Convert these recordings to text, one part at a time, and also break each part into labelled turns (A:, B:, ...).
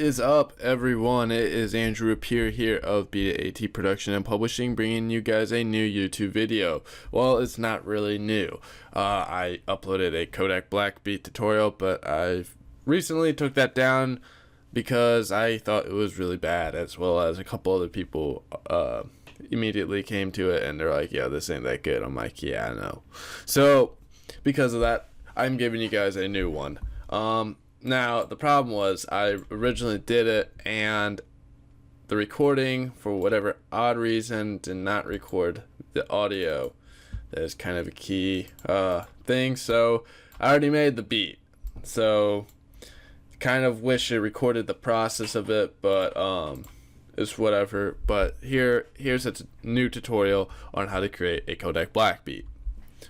A: is up, everyone? It is Andrew Appear here of Beta AT Production and Publishing, bringing you guys a new YouTube video. Well, it's not really new. I uploaded a Kodak Black beat tutorial, but I recently took that down because I thought it was really bad, as well as a couple other people immediately came to it and they're like, yeah, this ain't that good. I'm like, yeah, I know. So because of that, I'm giving you guys a new one. Now, the problem was I originally did it and the recording, for whatever odd reason, did not record the audio. That is kind of a key thing. So I already made the beat. So kind of wish it recorded the process of it, but it's whatever. But here's a new tutorial on how to create a Kodak Black beat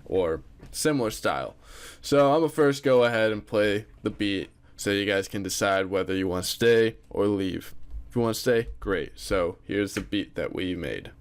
A: or similar style. So I'm gonna first go ahead and play the beat so you guys can decide whether you want to stay or leave. If you want to stay, great. So here's the beat that we made.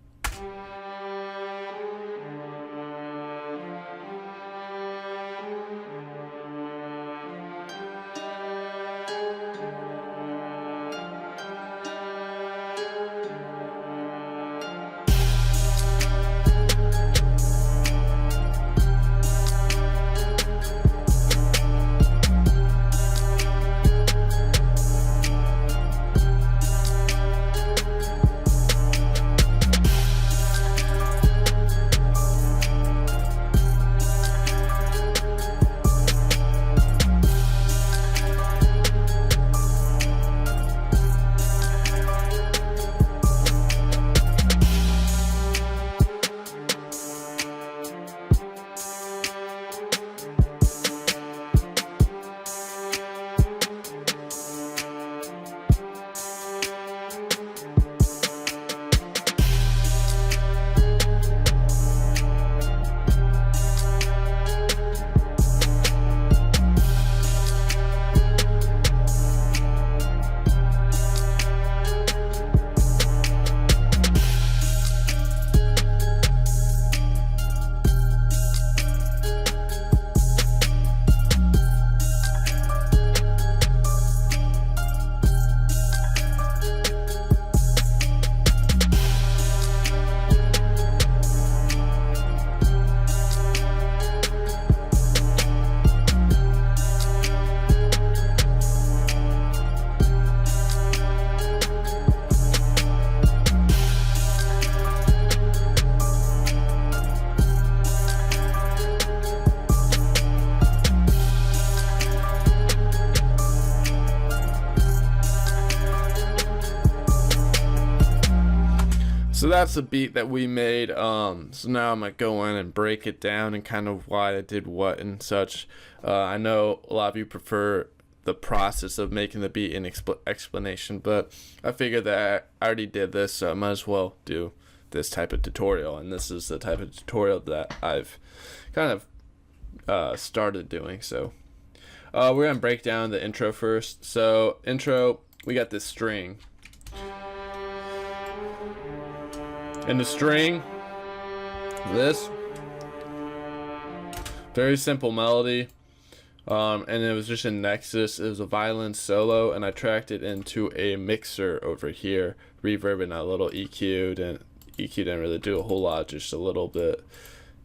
A: So that's the beat that we made. So now I'm gonna go in and break it down and kind of why I did what and such. I know a lot of you prefer the process of making the beat in explanation, but I figured that I already did this, so I might as well do this type of tutorial. And this is the type of tutorial that I've kind of started doing. So we're gonna break down the intro first. So intro, we got this string. And the string, this, very simple melody, and it was just in Nexus. It was a violin solo, and I tracked it into a mixer over here, reverb and a little EQ. EQ didn't really do a whole lot, just a little bit.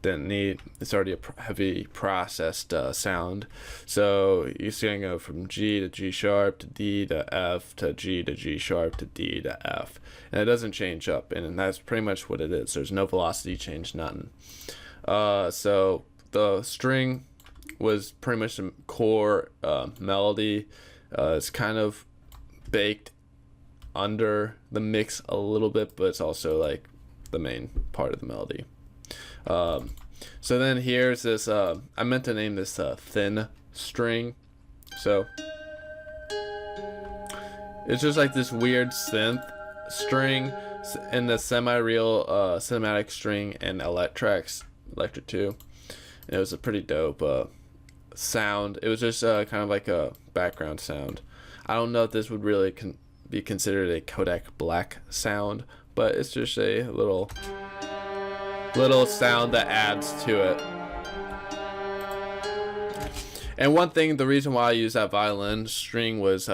A: Didn't need, it's already a heavy processed sound. So you're gonna go from G to G sharp to D to F to G to G sharp to D to F, and it doesn't change up, and that's pretty much what it is. There's no velocity change, nothing. So the string was pretty much the core melody. It's kind of baked under the mix a little bit, but it's also like the main part of the melody. So then here's this, I meant to name this thin string. So it's just like this weird synth string in the semi-real cinematic string and Electric 2. And it was a pretty dope sound. It was just kind of like a background sound. I don't know if this would really be considered a Kodak Black sound, but it's just a little sound that adds to it. And one thing, the reason why I use that violin string was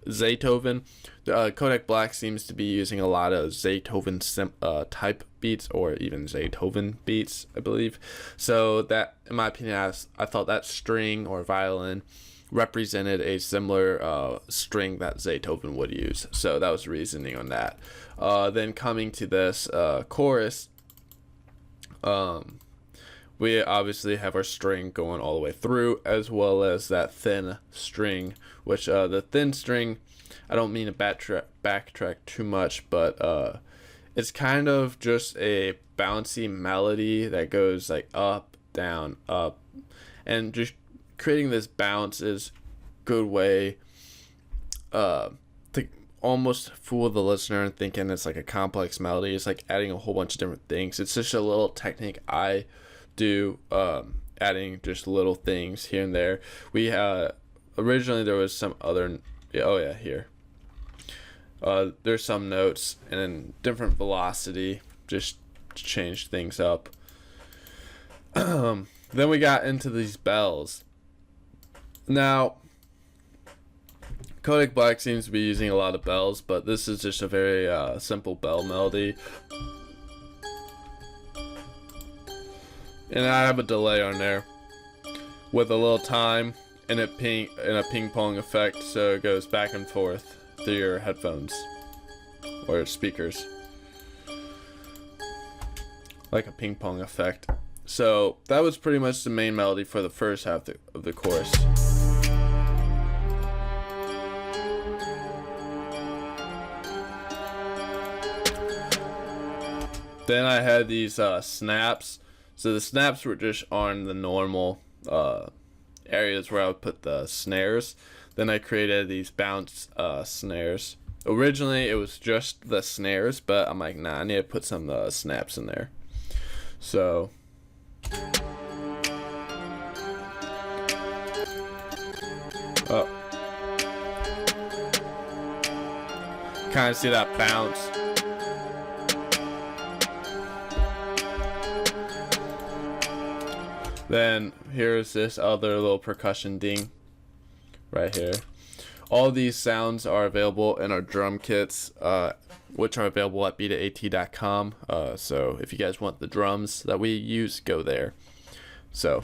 A: Beethoven. Kodak Black seems to be using a lot of Beethoven type beats, or even Beethoven beats, I believe. So that, in my opinion, I thought that string or violin represented a similar string that Beethoven would use. So that was reasoning on that. Then coming to this chorus, we obviously have our string going all the way through, as well as that thin string, which the thin string, I don't mean to backtrack too much, but it's kind of just a bouncy melody that goes like up, down, up, and just creating this bounce is good way to almost fool the listener and thinking it's like a complex melody. It's like adding a whole bunch of different things. It's just a little technique I do, adding just little things here and there. We originally there was some other, here. There's some notes and then different velocity, just to change things up. Then we got into these bells. Now, Kodak Black seems to be using a lot of bells, but this is just a very simple bell melody. And I have a delay on there with a little time and a ping pong effect, so it goes back and forth through your headphones or speakers, like a ping pong effect. So that was pretty much the main melody for the first half of the chorus. Then I had these snaps. So the snaps were just on the normal areas where I would put the snares. Then I created these bounce snares. Originally it was just the snares, but I'm like, nah, I need to put some snaps in there. So kind of see that bounce. Then here's this other little percussion ding right here. All these sounds are available in our drum kits, which are available at beat-at.com. So if you guys want the drums that we use, go there. So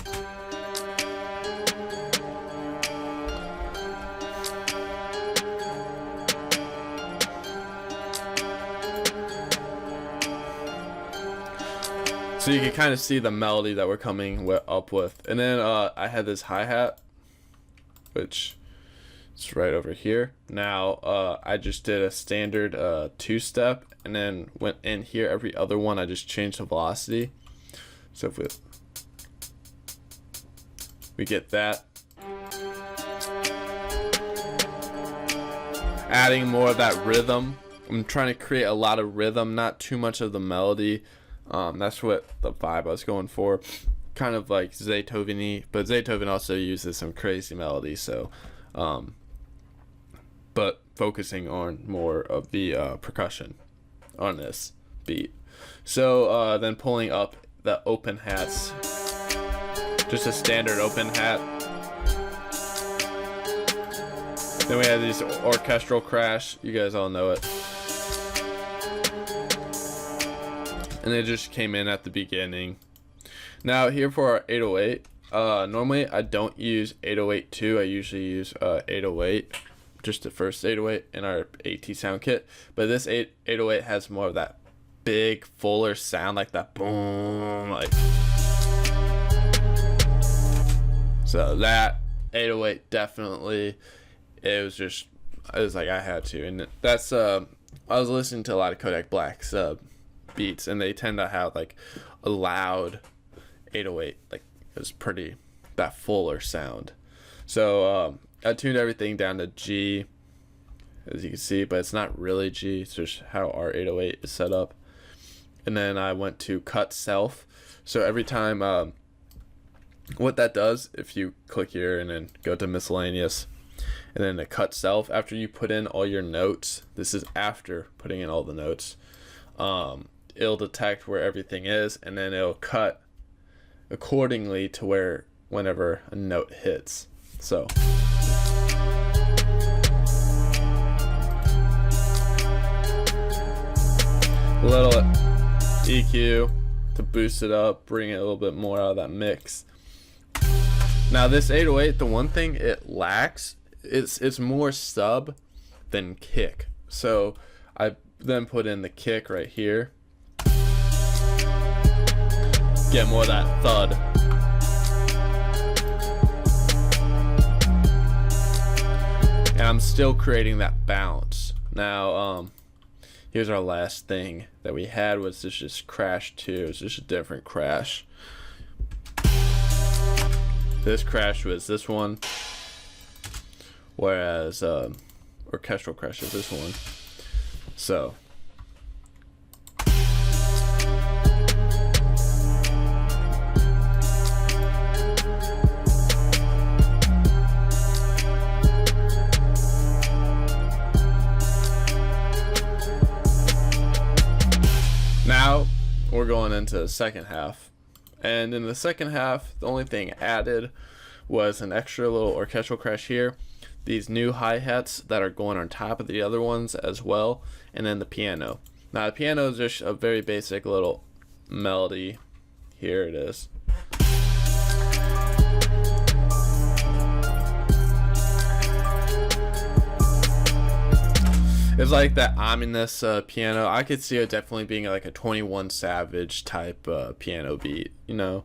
A: you can kind of see the melody that we're coming up with. And then I had this hi-hat, which is right over here. Now I just did a standard two-step, and then went in here. Every other one I just changed the velocity. So if we get that, adding more of that rhythm. I'm trying to create a lot of rhythm, not too much of the melody. That's what the vibe I was going for, kind of like Beethoven-y, but Beethoven also uses some crazy melodies. So, but focusing on more of the percussion on this beat. So then pulling up the open hats, just a standard open hat. Then we have these Orchestral Crash. You guys all know it. And it just came in at the beginning. Now here for our 808, normally I don't use 808.2. I usually use 808, just the first 808 in our AT sound kit. But this 808 has more of that big, fuller sound, like that boom, like. So that 808 definitely, it was like I had to. And that's I was listening to a lot of Kodak Black's beats, and they tend to have like a loud 808, like it's pretty that fuller sound. So I tuned everything down to G, as you can see, but it's not really G. It's just how our 808 is set up. And then I went to cut self. So every time what that does, if you click here and then go to miscellaneous and then the cut self, after you put in all your notes, this is after putting in all the notes, it'll detect where everything is, and then it'll cut accordingly to whenever a note hits. So a little EQ to boost it up, bring it a little bit more out of that mix. Now this 808, the one thing it lacks, it's more sub than kick. So I then put in the kick right here. Get more of that thud. And I'm still creating that bounce. Now, here's our last thing that we had, was this just crash 2. It's just a different crash. This crash was this one, whereas Orchestral Crash is this one. So now we're going into the second half, and in the second half the only thing added was an extra little orchestral crash here, these new hi-hats that are going on top of the other ones as well, and then the piano. Now the piano is just a very basic little melody. Here it is. It's like that ominous piano. I could see it definitely being like a 21 Savage type piano beat, you know.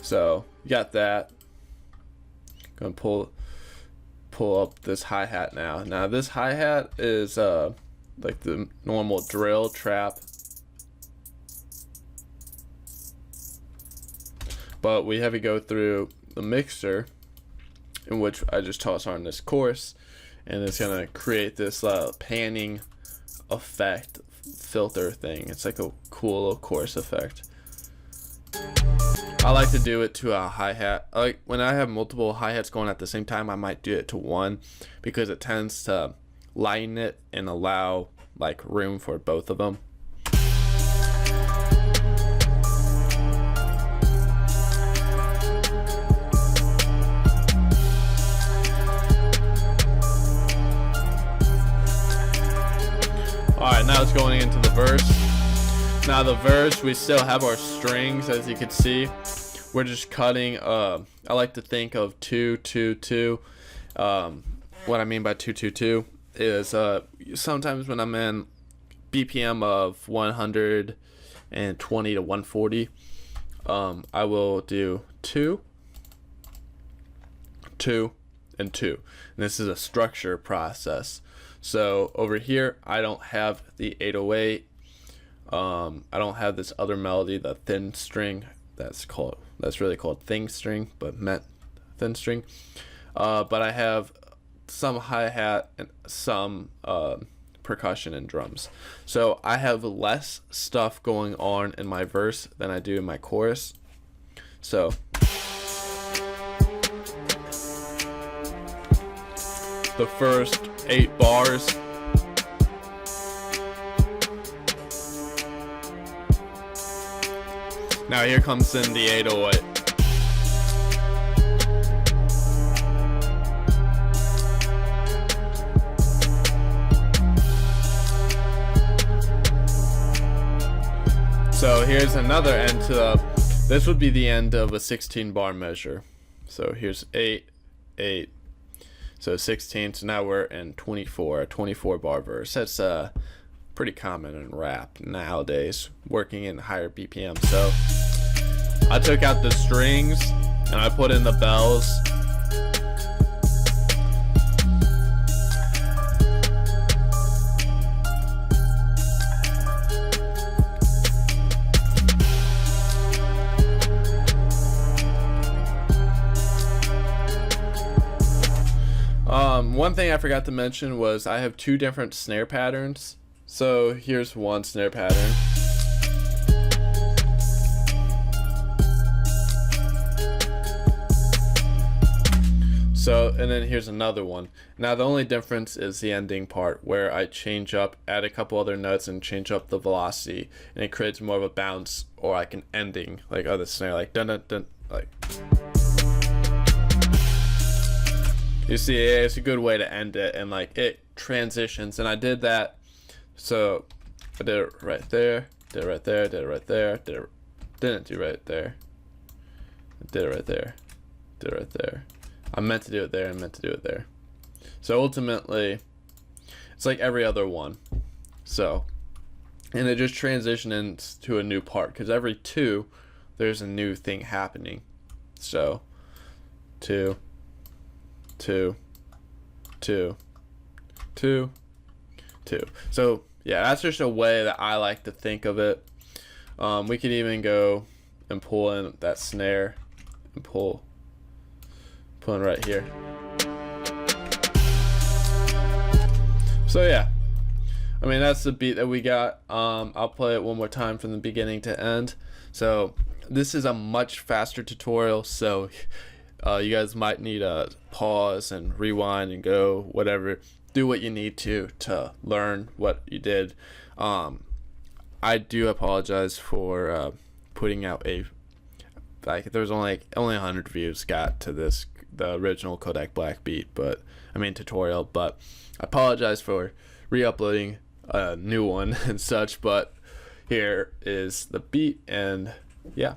A: So you got that. Gonna pull up this hi-hat now. Now this hi-hat is like the normal drill trap, but we have to go through the mixer, in which I just toss on this chorus, and it's gonna create this panning effect filter thing. It's like a cool little chorus effect. I like to do it to a hi-hat. Like when I have multiple hi-hats going at the same time, I might do it to one, because it tends to lighten it and allow like room for both of them. Alright, now it's going into the verse. Now the verse, we still have our strings, as you can see. We're just cutting, I like to think of 2-2-2. What I mean by 2-2-2 is sometimes when I'm in BPM of 120 to 140, I will do 2, 2, and 2. And this is a structure process. So over here, I don't have the 808. I don't have this other melody, the thin string. That's really called thing string, but meant thin string. But I have some hi-hat and some percussion and drums. So I have less stuff going on in my verse than I do in my chorus. So the first 8 bars. Now here comes in the 808. So here's another end to this would be the end of a 16 bar measure. So here's 8, 8. So 16, so now we're in 24 bar verse. That's pretty common in rap nowadays, working in higher BPM. So I took out the strings and I put in the bells. One thing I forgot to mention was I have 2 different snare patterns. So here's one snare pattern. So, and then here's another one. Now the only difference is the ending part, where I change up, add a couple other notes and change up the velocity, and it creates more of a bounce, or like an ending, like other snare, like dun dun dun, like. You see, it's a good way to end it, and like it transitions, and I did that. So I did it right there, did it right there, did it right there, didn't do right there, did it right there, did it right there. I meant to do it there and meant to do it there. So ultimately, it's like every other one. So, and it just transitions into a new part, because every two, there's a new thing happening. So, two, two, two, two, two. So yeah, that's just a way that I like to think of it. We could even go and pull in that snare and pull in right here. So yeah, I mean, that's the beat that we got. I'll play it one more time from the beginning to end. So this is a much faster tutorial, so you guys might need a pause and rewind and go whatever, do what you need to learn what you did. I do apologize for putting out like there was only 100 views got to this, the original Kodak Black beat, but I mean tutorial, but I apologize for re-uploading a new one and such. But here is the beat, and yeah.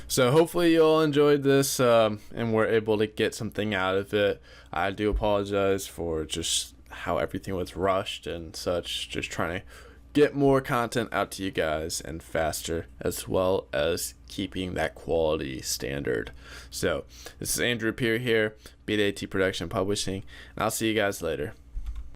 A: So hopefully you all enjoyed this and were able to get something out of it. I do apologize for just how everything was rushed and such, just trying to get more content out to you guys and faster, as well as keeping that quality standard. So this is Andrew Pierre here, BDAT Production Publishing, and I'll see you guys later.